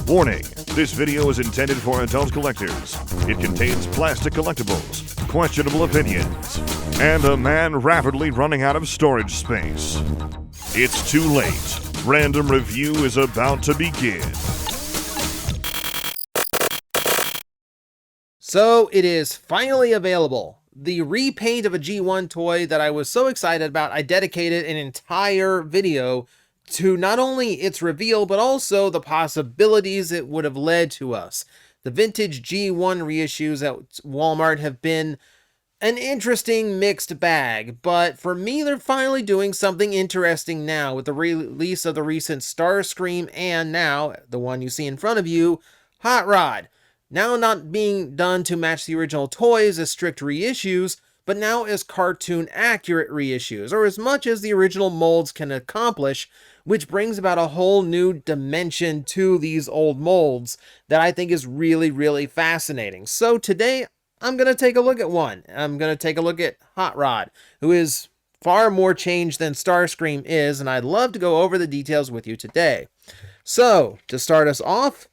Warning, this video is intended for adult collectors. It contains plastic collectibles, questionable opinions, and a man rapidly running out of storage space. It's too late. Random review is about to begin. So it is finally available. The repaint of a G1 toy that I was so excited about, I dedicated an entire video to not only its reveal, but also the possibilities it would have led to us. The vintage G1 reissues at Walmart have been an interesting mixed bag, but for me, they're finally doing something interesting now with the release of the recent Starscream and now, the one you see in front of you, Hot Rod. Now not being done to match the original toys as strict reissues, but now as cartoon accurate reissues, or as much as the original molds can accomplish, which brings about a whole new dimension to these old molds that I think is really, really fascinating. So today, I'm going to take a look at one. I'm going to take a look at Hot Rod, who is far more changed than Starscream is, and I'd love to go over the details with you today. So, to start us off,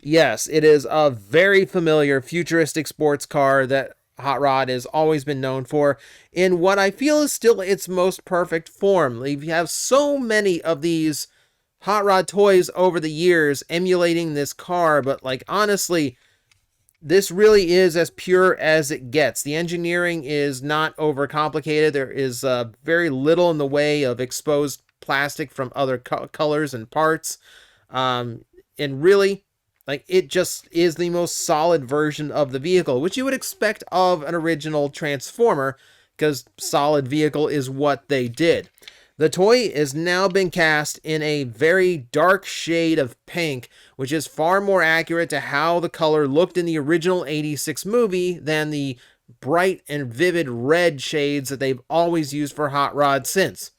yes, it is a very familiar futuristic sports car that Hot Rod has always been known for in what I feel is still its most perfect form. You have so many of these Hot Rod toys over the years emulating this car, but like honestly, this really is as pure as it gets. The engineering is not overcomplicated. There is very little in the way of exposed plastic from other colors and parts. And really, like, it just is the most solid version of the vehicle, which you would expect of an original Transformer, because solid vehicle is what they did. The toy has now been cast in a very dark shade of pink, which is far more accurate to how the color looked in the original '86 movie than the bright and vivid red shades that they've always used for Hot Rod since.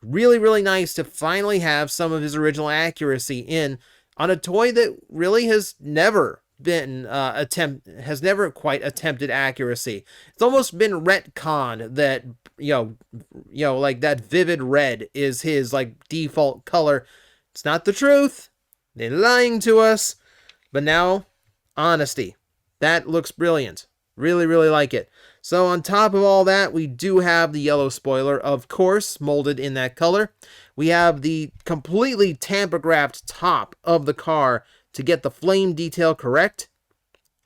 Really, really nice to finally have some of his original accuracy in on a toy that really has never been has never quite attempted accuracy. It's almost been retconned that like that vivid red is his like default color. It's not the truth. They're lying to us. But now, honesty. That looks brilliant. Really, really like it. So on top of all that, we do have the yellow spoiler, of course, molded in that color. We have the completely tamper-graphed top of the car to get the flame detail correct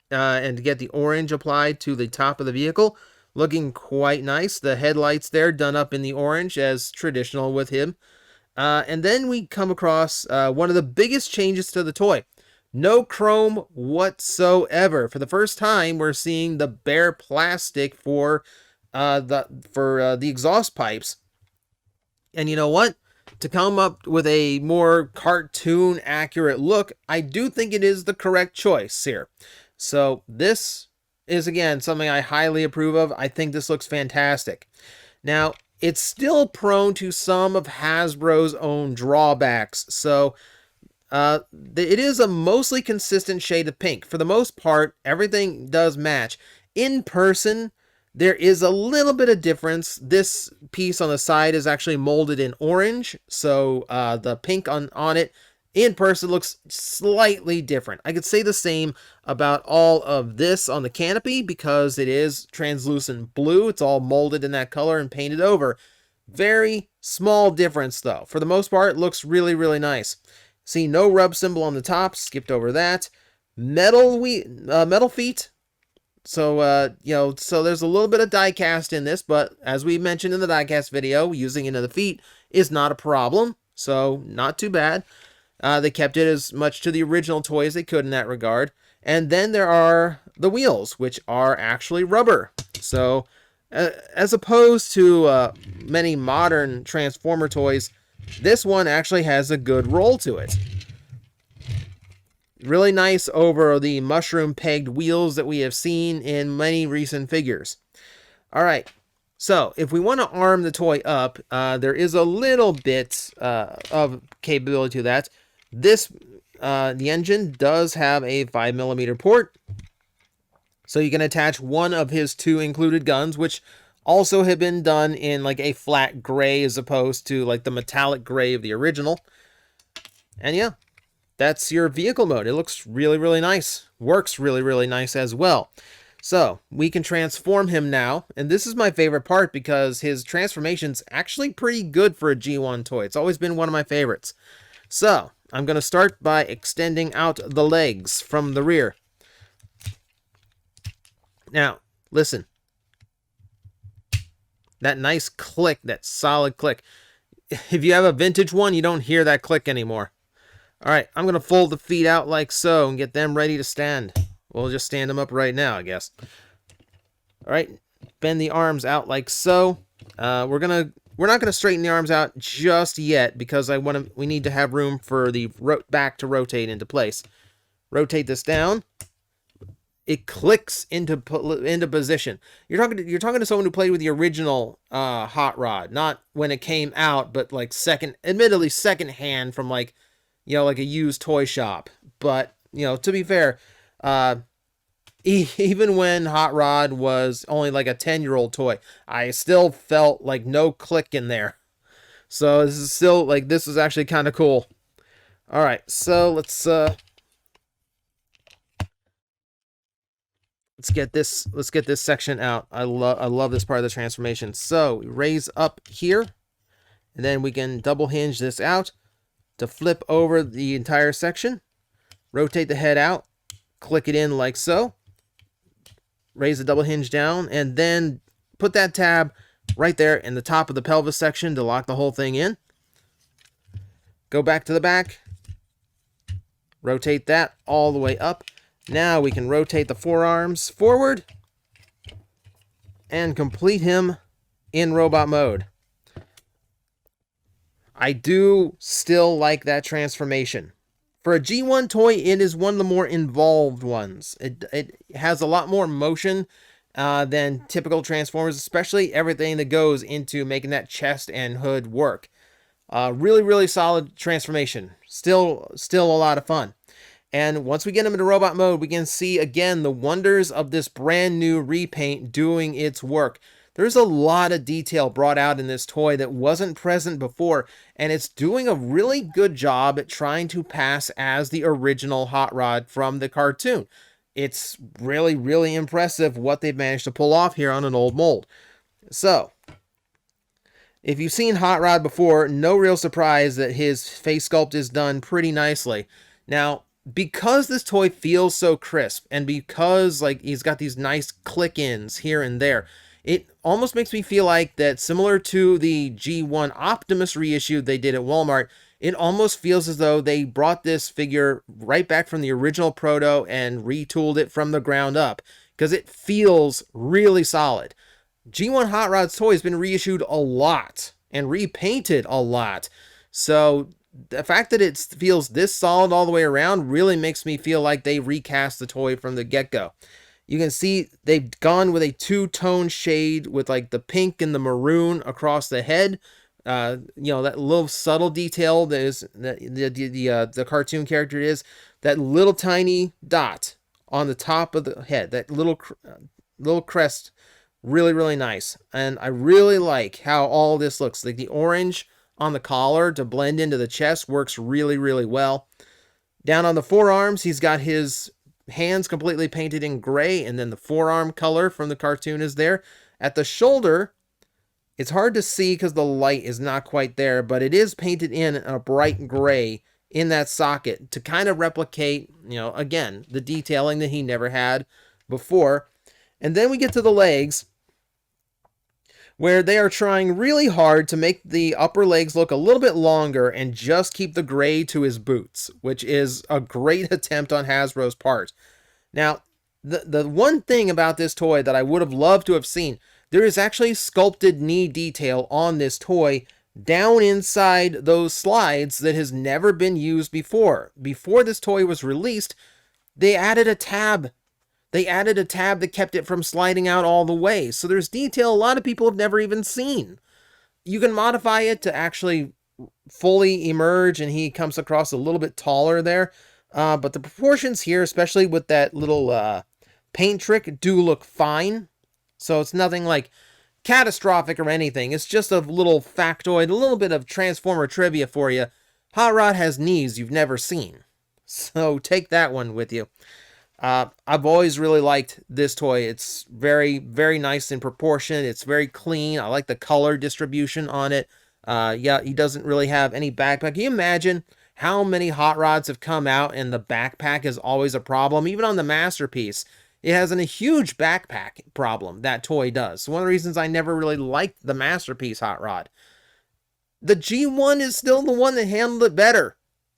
and to get the orange applied to the top of the vehicle. Looking quite nice. The headlights there done up in the orange as traditional with him. And then we come across one of the biggest changes to the toy. No chrome whatsoever. For the first time, we're seeing the bare plastic for the exhaust pipes. And you know what? To come up with a more cartoon accurate look, I do think it is the correct choice here. So this is, again, something I highly approve of. I think this looks fantastic. Now, it's still prone to some of Hasbro's own drawbacks. So it is a mostly consistent shade of pink. For the most part, everything does match. In person, there is a little bit of difference. This piece on the side is actually molded in orange, so the pink on it in person looks slightly different. I could say the same about all of this on the canopy because it is translucent blue. It's all molded in that color and painted over. Very small difference, though. For the most part, it looks really, really nice. See, no rub symbol on the top. Skipped over that. Metal feet. So, so there's a little bit of die cast in this, but as we mentioned in the die cast video, using it in the feet is not a problem. So, not too bad. They kept it as much to the original toy as they could in that regard. And then there are the wheels, which are actually rubber. So, as opposed to many modern Transformer toys, this one actually has a good roll to it. Really nice over the mushroom-pegged wheels that we have seen in many recent figures. All right, so if we want to arm the toy up, there is a little bit of capability to that. The engine does have a 5mm port, so you can attach one of his two included guns, which also have been done in like a flat gray as opposed to like the metallic gray of the original. And yeah, that's your vehicle mode. It looks really, really nice. Works really, really nice as well. So we can transform him now, and this is my favorite part because his transformation's actually pretty good for a G1 toy. It's always been one of my favorites. So I'm going to start by extending out the legs from the rear. Now, listen. That nice click, that solid click. If you have a vintage one, you don't hear that click anymore. All right, I'm going to fold the feet out like so and get them ready to stand. We'll just stand them up right now, I guess. All right, bend the arms out like so. We're not gonna straighten the arms out just yet because we need to have room for the back to rotate into place. Rotate this down. It clicks into position. You're talking to someone who played with the original Hot Rod, not when it came out, but like admittedly second hand from like a used toy shop. But to be fair, even when Hot Rod was only like a 10-year-old toy, I still felt like no click in there. So this is still this is actually kind of cool. All right, so let's get this section out. I love this part of the transformation. So we raise up here, and then we can double hinge this out to flip over the entire section. Rotate the head out, click it in like so. Raise the double hinge down, and then put that tab right there in the top of the pelvis section to lock the whole thing in. Go back to the back. Rotate that all the way up. Now we can rotate the forearms forward and complete him in robot mode. I do still like that transformation. For a G1 toy, it is one of the more involved ones. It has a lot more motion than typical Transformers, especially everything that goes into making that chest and hood work. Really, really solid transformation. Still a lot of fun. And once we get him into robot mode, we can see again the wonders of this brand new repaint doing its work. There's a lot of detail brought out in this toy that wasn't present before, and it's doing a really good job at trying to pass as the original Hot Rod from the cartoon. It's really, really impressive what they've managed to pull off here on an old mold. So, if you've seen Hot Rod before, no real surprise that his face sculpt is done pretty nicely. Now, because this toy feels so crisp, and because he's got these nice click-ins here and there, it almost makes me feel like that, similar to the G1 Optimus reissue they did at Walmart, it almost feels as though they brought this figure right back from the original proto and retooled it from the ground up, because it feels really solid. G1 Hot Rod's toy has been reissued a lot and repainted a lot, so the fact that it feels this solid all the way around really makes me feel like they recast the toy from the get-go. You can see they've gone with a two-tone shade with the pink and the maroon across the head. That little subtle detail that is the cartoon character is that little tiny dot on the top of the head, that little crest, really, really nice. And I really like how all this looks. Like the orange on the collar to blend into the chest works really, really well. Down on the forearms, he's got his hands completely painted in gray, and then the forearm color from the cartoon is there. At the shoulder, it's hard to see because the light is not quite there, but it is painted in a bright gray in that socket to kind of replicate, again, the detailing that he never had before. And then we get to the legs, where they are trying really hard to make the upper legs look a little bit longer and just keep the gray to his boots, which is a great attempt on Hasbro's part. Now, the one thing about this toy that I would have loved to have seen, there is actually sculpted knee detail on this toy down inside those slides that has never been used before. Before this toy was released, they added a tab. They added a tab that kept it from sliding out all the way. So there's detail a lot of people have never even seen. You can modify it to actually fully emerge, and he comes across a little bit taller there. But the proportions here, especially with that little paint trick, do look fine. So it's nothing catastrophic or anything. It's just a little factoid, a little bit of Transformer trivia for you. Hot Rod has knees you've never seen. So take that one with you. I've always really liked this toy. It's very, very nice in proportion. It's very clean. I like the color distribution on it. Yeah, he doesn't really have any backpack. Can you imagine how many hot rods have come out and the backpack is always a problem? Even on the Masterpiece, it has a huge backpack problem, that toy does. So one of the reasons I never really liked the Masterpiece hot rod. The G1 is still the one that handled it better.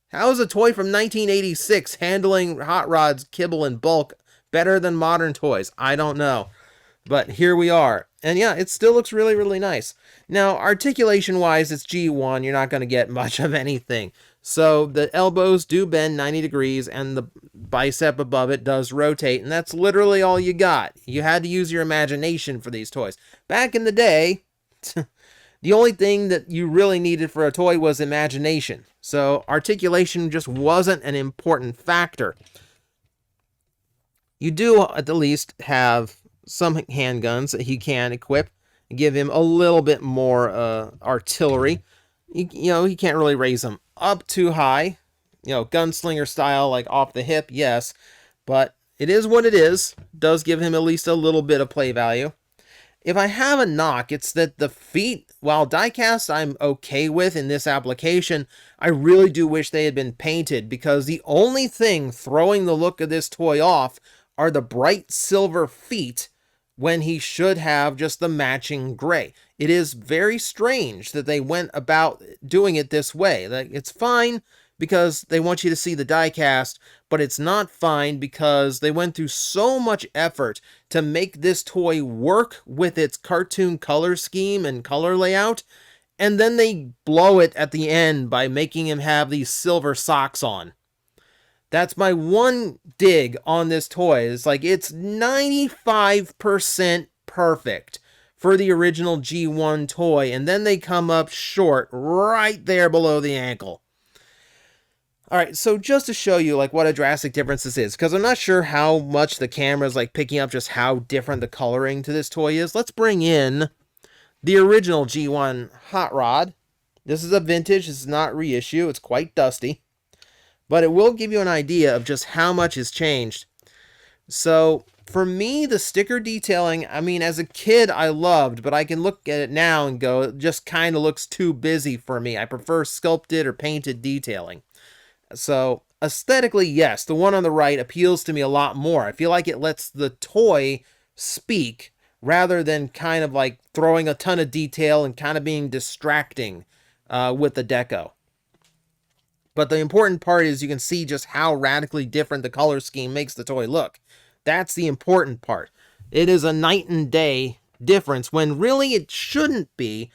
How is a toy from 1986 handling hot rods, kibble, and bulk better than modern toys? I don't know. But here we are. And yeah, it still looks really, really nice. Now, articulation-wise, it's G1. You're not going to get much of anything. So the elbows do bend 90 degrees, and the bicep above it does rotate. And that's literally all you got. You had to use your imagination for these toys. Back in the day, the only thing that you really needed for a toy was imagination. So articulation just wasn't an important factor. You do at the least have some handguns that he can equip and give him a little bit more artillery. You know, he can't really raise them up too high. You know, gunslinger style, like off the hip, yes. But it is what it is. Does give him at least a little bit of play value. If I have a knock, it's that the feet, while die-cast I'm okay with in this application, I really do wish they had been painted, because the only thing throwing the look of this toy off are the bright silver feet when he should have just the matching gray. It is very strange that they went about doing it this way. Like, it's fine because they want you to see the die-cast, but it's not fine because they went through so much effort to make this toy work with its cartoon color scheme and color layout, and then they blow it at the end by making him have these silver socks on. That's my one dig on this toy. It's like, it's 95% perfect for the original G1 toy, and then they come up short right there below the ankle. Alright, so just to show you like what a drastic difference this is, because I'm not sure how much the camera is like picking up just how different the coloring to this toy is, let's bring in the original G1 hot rod. This is a vintage, this is not reissue, it's quite dusty, but it will give you an idea of just how much has changed. So for me, the sticker detailing, I mean, as a kid I loved, but I can look at it now and go, it just kind of looks too busy for me. I prefer sculpted or painted detailing. So aesthetically, yes, the one on the right appeals to me a lot more. I feel like it lets the toy speak rather than kind of like throwing a ton of detail and kind of being distracting with the deco. But the important part is you can see just how radically different the color scheme makes the toy look. That's the important part. It is a night and day difference when really it shouldn't be.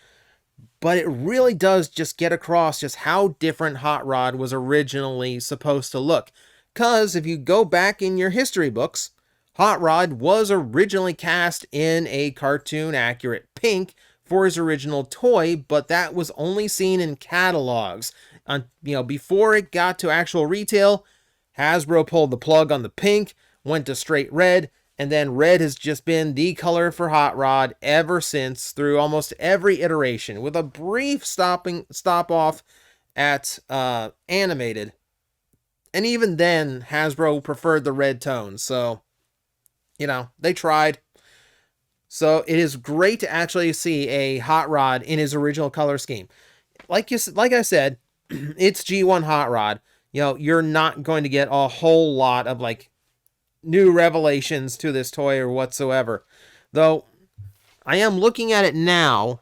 But it really does just get across just how different Hot Rod was originally supposed to look. Because if you go back in your history books, Hot Rod was originally cast in a cartoon-accurate pink for his original toy, but that was only seen in catalogs. Before it got to actual retail, Hasbro pulled the plug on the pink, went to straight red, and then red has just been the color for Hot Rod ever since, through almost every iteration, with a brief stop off at animated. And even then, Hasbro preferred the red tone, so, they tried. So it is great to actually see a Hot Rod in his original color scheme. Like I said, it's G1 Hot Rod. You're not going to get a whole lot of, new revelations to this toy or whatsoever. Though, I am looking at it now,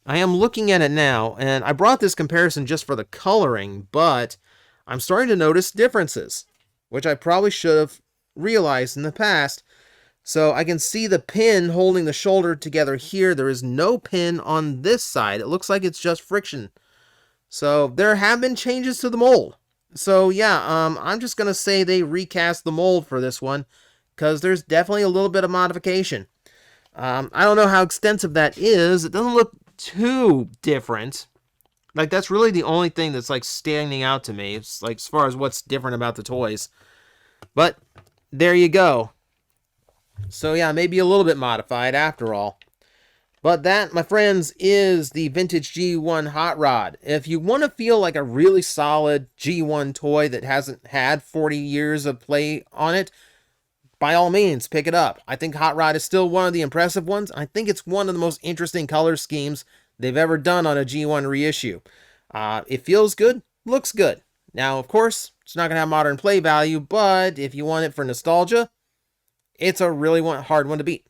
and I brought this comparison just for the coloring, but I'm starting to notice differences, which I probably should have realized in the past. So I can see the pin holding the shoulder together here. There is no pin on this side. It looks like it's just friction. So there have been changes to the mold. So yeah, I'm just going to say they recast the mold for this one, because there's definitely a little bit of modification. I don't know how extensive that is. It doesn't look too different. That's really the only thing that's standing out to me. It's as far as what's different about the toys. But there you go. So yeah, maybe a little bit modified after all. But that, my friends, is the vintage G1 hot rod. If you want to feel like a really solid G1 toy that hasn't had 40 years of play on it, by all means, pick it up. I think hot rod is still one of the impressive ones. I think it's one of the most interesting color schemes they've ever done on a G1 reissue. It feels good, looks good. Now, of course, it's not going to have modern play value, but if you want it for nostalgia, it's a really hard one to beat.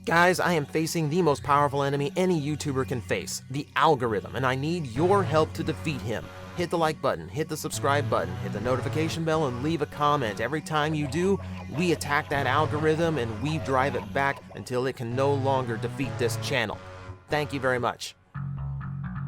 Guys, I am facing the most powerful enemy any YouTuber can face, the algorithm, and I need your help to defeat him. Hit the like button, hit the subscribe button, hit the notification bell, and leave a comment. Every time you do, we attack that algorithm and we drive it back until it can no longer defeat this channel. Thank you very much.